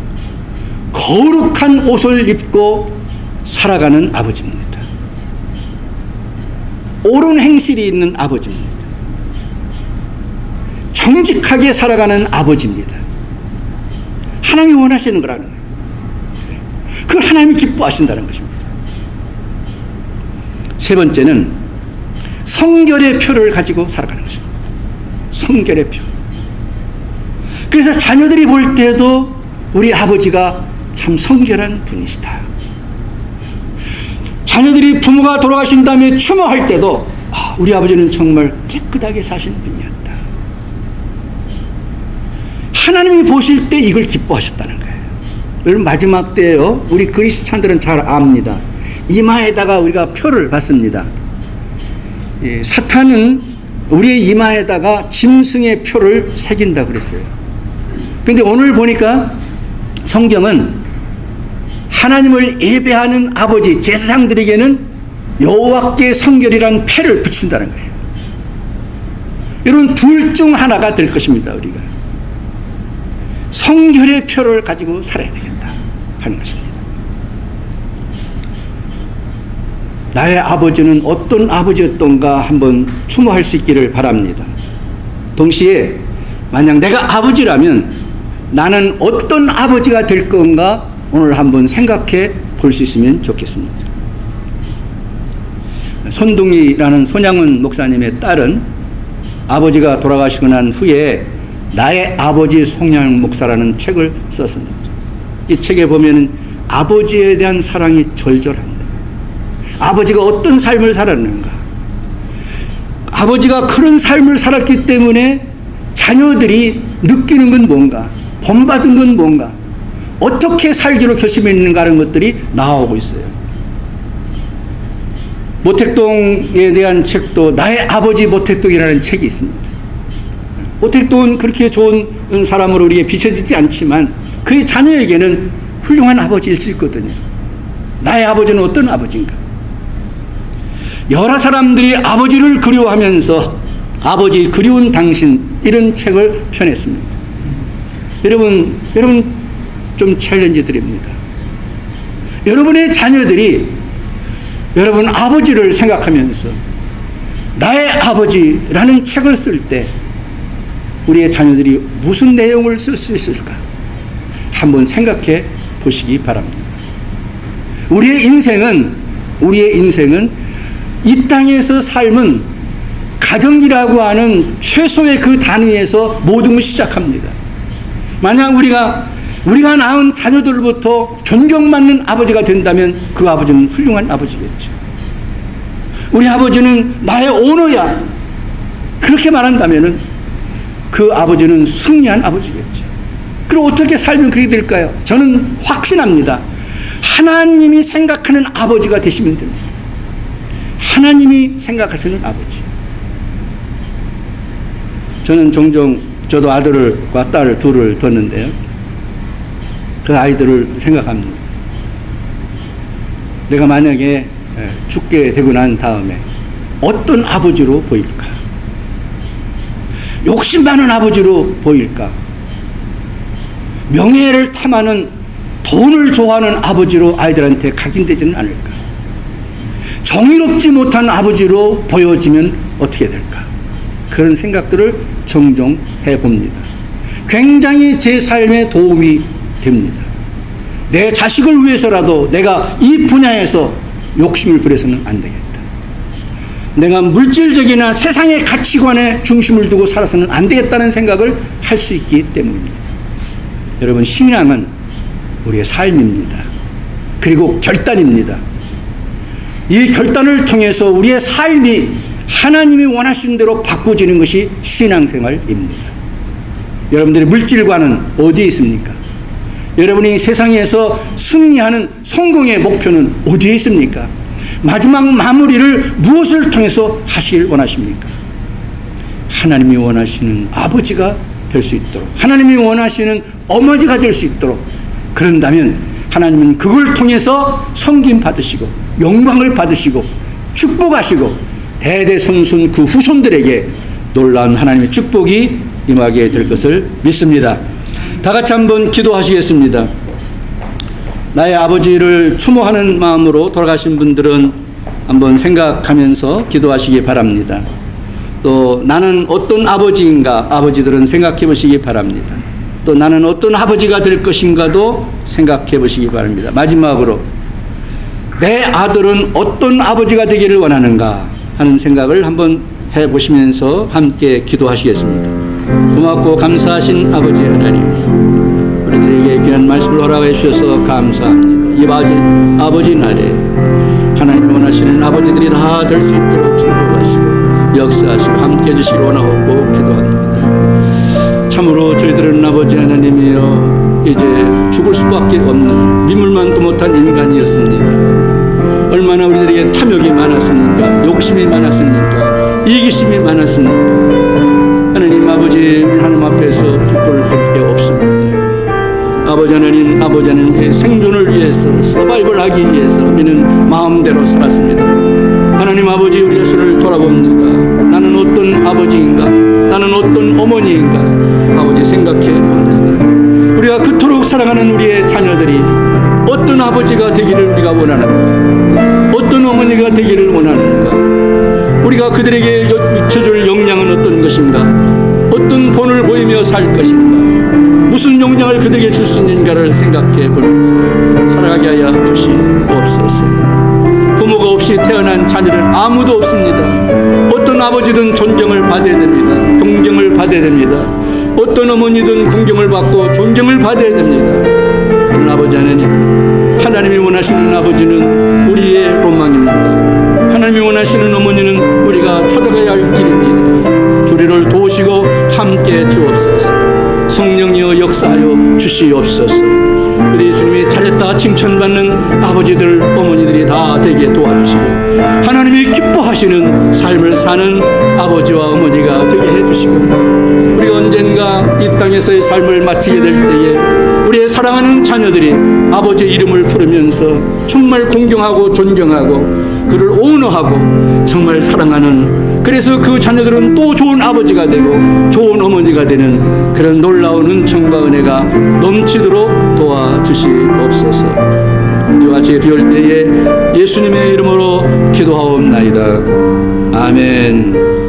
거룩한 옷을 입고 살아가는 아버지입니다. 옳은 행실이 있는 아버지입니다. 정직하게 살아가는 아버지입니다. 하나님이 원하시는 거라는 거예요. 그걸 하나님이 기뻐하신다는 것입니다. 세 번째는 성결의 표를 가지고 살아가는 것입니다. 성결의 표. 그래서 자녀들이 볼 때도 우리 아버지가 참 성결한 분이시다. 자녀들이 부모가 돌아가신 다음에 추모할 때도 우리 아버지는 정말 깨끗하게 사신 분이었다. 하나님이 보실 때 이걸 기뻐하셨다는 거예요. 여러분, 마지막 때요, 우리 그리스찬들은 잘 압니다. 이마에다가 우리가 표를 받습니다. 사탄은 우리의 이마에다가 짐승의 표를 새긴다고 그랬어요. 그런데 오늘 보니까 성경은 하나님을 예배하는 아버지 제사장들에게는 여호와께 성결이란 패를 붙인다는 거예요. 여러분, 둘 중 하나가 될 것입니다. 우리가 성결의 표를 가지고 살아야 되겠다 하는 것입니다. 나의 아버지는 어떤 아버지였던가 한번 추모할 수 있기를 바랍니다. 동시에 만약 내가 아버지라면 나는 어떤 아버지가 될 건가 오늘 한번 생각해 볼 수 있으면 좋겠습니다. 손둥이라는 손양은 목사님의 딸은 아버지가 돌아가시고 난 후에 나의 아버지 송양 목사라는 책을 썼습니다. 이 책에 보면 아버지에 대한 사랑이 절절합니다. 아버지가 어떤 삶을 살았는가, 아버지가 그런 삶을 살았기 때문에 자녀들이 느끼는 건 뭔가, 본받은 건 뭔가, 어떻게 살기로 결심했는가 하는 것들이 나오고 있어요. 모택동에 대한 책도 나의 아버지 모택동이라는 책이 있습니다. 모택동은 그렇게 좋은 사람으로 우리에게 비춰지지 않지만 그의 자녀에게는 훌륭한 아버지일 수 있거든요. 나의 아버지는 어떤 아버지인가? 여러 사람들이 아버지를 그리워하면서 아버지 그리운 당신, 이런 책을 펴냈습니다. 여러분 좀 챌린지 드립니다. 여러분의 자녀들이 여러분 아버지를 생각하면서 나의 아버지라는 책을 쓸 때 우리의 자녀들이 무슨 내용을 쓸 수 있을까 한번 생각해 보시기 바랍니다. 우리의 인생은 이 땅에서 삶은 가정이라고 하는 최소의 그 단위에서 모든 것이 시작합니다. 만약 우리가 낳은 자녀들로부터 존경받는 아버지가 된다면 그 아버지는 훌륭한 아버지겠죠. 우리 아버지는 나의 오너야, 그렇게 말한다면 그 아버지는 승리한 아버지겠죠. 그럼 어떻게 살면 그렇게 될까요? 저는 확신합니다. 하나님이 생각하는 아버지가 되시면 됩니다. 하나님이 생각하시는 아버지. 저는 종종 저도 아들과 딸을 둘을 뒀는데요, 그 아이들을 생각합니다. 내가 만약에 죽게 되고 난 다음에 어떤 아버지로 보일까? 욕심 많은 아버지로 보일까? 명예를 탐하는, 돈을 좋아하는 아버지로 아이들한테 각인되지는 않을까? 정의롭지 못한 아버지로 보여지면 어떻게 될까? 그런 생각들을 종종 해봅니다. 굉장히 제 삶에 도움이 됩니다. 내 자식을 위해서라도 내가 이 분야에서 욕심을 부려서는 안 되겠다. 내가 물질적이나 세상의 가치관에 중심을 두고 살아서는 안 되겠다는 생각을 할 수 있기 때문입니다. 여러분, 신앙은 우리의 삶입니다. 그리고 결단입니다. 이 결단을 통해서 우리의 삶이 하나님이 원하시는 대로 바꿔지는 것이 신앙생활입니다. 여러분들의 물질관은 어디에 있습니까? 여러분이 세상에서 승리하는 성공의 목표는 어디에 있습니까? 마지막 마무리를 무엇을 통해서 하시길 원하십니까? 하나님이 원하시는 아버지가 될 수 있도록, 하나님이 원하시는 어머니가 될 수 있도록, 그런다면 하나님은 그걸 통해서 섬김 받으시고 영광을 받으시고 축복하시고 대대손손 그 후손들에게 놀라운 하나님의 축복이 임하게 될 것을 믿습니다. 다 같이 한번 기도하시겠습니다. 나의 아버지를 추모하는 마음으로 돌아가신 분들은 한번 생각하면서 기도하시기 바랍니다. 또 나는 어떤 아버지인가, 아버지들은 생각해 보시기 바랍니다. 또 나는 어떤 아버지가 될 것인가도 생각해 보시기 바랍니다. 마지막으로 내 아들은 어떤 아버지가 되기를 원하는가 하는 생각을 한번 해보시면서 함께 기도하시겠습니다. 고맙고 감사하신 아버지 하나님, 우리들에게 귀한 말씀을 허락해 주셔서 감사합니다. 이 아버지 날에 하나님이 원하시는 아버지들이 다 될 수 있도록 축복하시고 역사하시고 함께해 주시기 원하고 기도합니다. 참으로 저희들은 아버지 하나님이여 이제 죽을 수밖에 없는 미물만도 못한 인간이었습니다. 얼마나 우리들에게 탐욕이 많았습니까? 욕심이 많았습니까? 이기심이 많았습니까? 하나님 아버지, 하나님 앞에서 부끄러울 게 없습니다. 아버지 하나님의 생존을 위해서, 서바이벌 하기 위해서 우리는 마음대로 살았습니다. 하나님 아버지, 우리 자신을 돌아봅니다. 나는 어떤 아버지인가? 나는 어떤 어머니인가? 아버지 생각해 봅니다. 우리가 그토록 사랑하는 우리의 자녀들이 어떤 아버지가 되기를 우리가 원하는가? 어떤 어머니가 되기를 원하는가? 우리가 그들에게 미쳐줄 역량은 어떤 것인가? 어떤 본을 보이며 살 것인가? 무슨 역량을 그들에게 줄 수 있는가를 생각해 보면서 살아가게 하여 주시옵소서. 부모가 없이 태어난 자녀는 아무도 없습니다. 어떤 아버지든 존경을 받아야 됩니다. 동경을 받아야 됩니다. 어떤 어머니든 공경을 받고 존경을 받아야 됩니다. 그런 아버지 하나님이 원하시는 아버지는 우리의 로망입니다. 하나님이 원하시는 어머니는 우리가 찾아가야 할 길입니다. 주리를 도우시고 함께 주옵소서. 성령이여 역사하여 주시옵소서. 우리 주님이 잘했다 칭찬받는 아버지들, 어머니들이 다 되게 도와주시고 하나님이 기뻐하시는 삶을 사는 아버지와 어머니가 되게 해주시고 우리가 언젠가 이 땅에서의 삶을 마치게 될 때에 우리의 사랑하는 자녀들이 아버지의 이름을 부르면서 정말 공경하고 존경하고 그를 오너하고 정말 사랑하는, 그래서 그 자녀들은 또 좋은 아버지가 되고 좋은 어머니가 되는 그런 놀라운 은총과 은혜가 넘치도록 도와주시옵소서. 이와 같이 비올 때에 예수님의 이름으로 기도하옵나이다. 아멘.